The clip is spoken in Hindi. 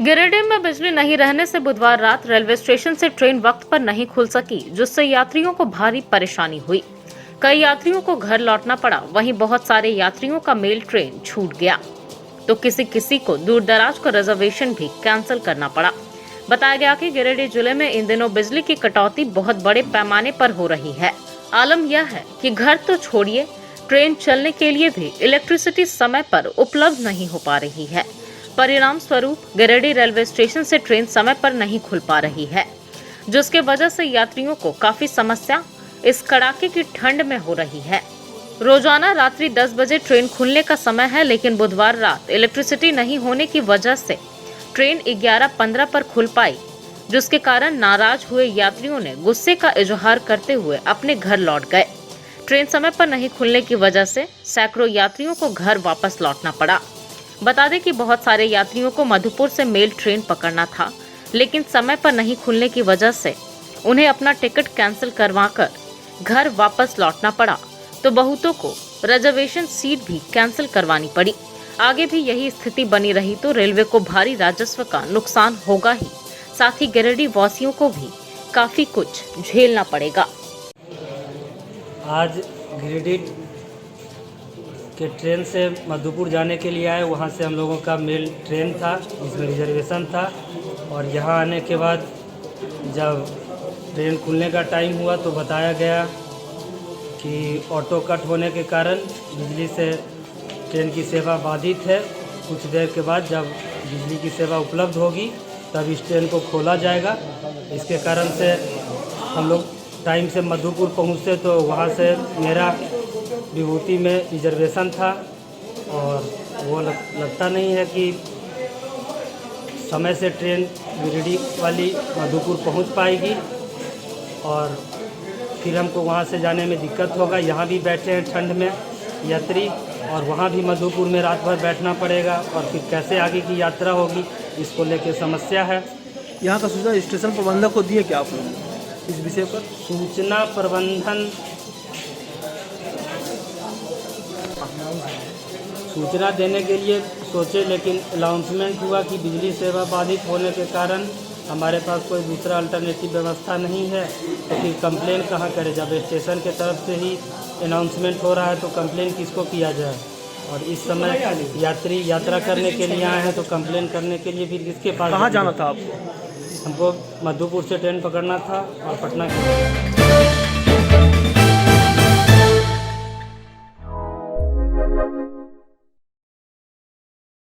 गिरिडीह में बिजली नहीं रहने से बुधवार रात रेलवे स्टेशन से ट्रेन वक्त पर नहीं खुल सकी, जिससे यात्रियों को भारी परेशानी हुई। कई यात्रियों को घर लौटना पड़ा। वहीं बहुत सारे यात्रियों का मेल ट्रेन छूट गया, तो किसी किसी को दूर दराज का रिजर्वेशन भी कैंसिल करना पड़ा। बताया गया कि गिरिडीह जिले में इन दिनों बिजली की कटौती बहुत बड़े पैमाने पर हो रही है। आलम यह है कि घर तो छोड़िए, ट्रेन चलने के लिए भी इलेक्ट्रिसिटी समय पर उपलब्ध नहीं हो पा रही है। परिणाम स्वरूप गिरिडीह रेलवे स्टेशन से ट्रेन समय पर नहीं खुल पा रही है, जिसके वजह से यात्रियों को काफी समस्या इस कड़ाके की ठंड में हो रही है। रोजाना रात्रि 10 बजे ट्रेन खुलने का समय है, लेकिन बुधवार रात इलेक्ट्रिसिटी नहीं होने की वजह से ट्रेन 11:15 पर खुल पाई, जिसके कारण नाराज हुए यात्रियों ने गुस्से का इजहार करते हुए अपने घर लौट गए। ट्रेन समय पर नहीं खुलने की वजह से सैकड़ों यात्रियों को घर वापस लौटना पड़ा। बता दें कि बहुत सारे यात्रियों को मधुपुर से मेल ट्रेन पकड़ना था, लेकिन समय पर नहीं खुलने की वजह से उन्हें अपना टिकट कैंसिल करवाकर घर वापस लौटना पड़ा, तो बहुतों को रिजर्वेशन सीट भी कैंसिल करवानी पड़ी। आगे भी यही स्थिति बनी रही तो रेलवे को भारी राजस्व का नुकसान होगा ही, साथ ही गिरिडीह वासियों को भी काफी कुछ झेलना पड़ेगा। आज गिरिडीह के ट्रेन से मधुपुर जाने के लिए आए। वहाँ से हम लोगों का मेल ट्रेन था, जिसमें रिजर्वेशन था। और यहाँ आने के बाद जब ट्रेन खुलने का टाइम हुआ तो बताया गया कि ऑटो कट होने के कारण बिजली से ट्रेन की सेवा बाधित है। कुछ देर के बाद जब बिजली की सेवा उपलब्ध होगी तब इस ट्रेन को खोला जाएगा। इसके कारण से हम लोग टाइम से मधुपुर पहुँचते तो वहाँ से मेरा विभूति में रिजर्वेशन था और वो लगता नहीं है कि समय से ट्रेन गिरिडीह वाली मधुपुर पहुंच पाएगी और फिर हमको वहां से जाने में दिक्कत होगा। यहाँ भी बैठे हैं ठंड में यात्री और वहाँ भी मधुपुर में रात भर बैठना पड़ेगा और फिर कैसे आगे की यात्रा होगी, इसको लेकर समस्या है। यहाँ का सूचना स्टेशन प्रबंधक को दिए क्या आप लोग इस विषय पर? सूचना प्रबंधन सूचना देने के लिए सोचे, लेकिन अनाउंसमेंट हुआ कि बिजली सेवा बाधित होने के कारण हमारे पास कोई दूसरा अल्टरनेटिव व्यवस्था नहीं है, तो फिर कंप्लेन कहाँ करें? जब स्टेशन के तरफ से ही अनाउंसमेंट हो रहा है तो कंप्लेन किसको किया जाए? और इस समय यात्री यात्रा करने के लिए आए हैं तो कंप्लेन करने के लिए फिर किसके पास? कहाँ जाना था आपको? हमको मधुपुर से ट्रेन पकड़ना था और पटना के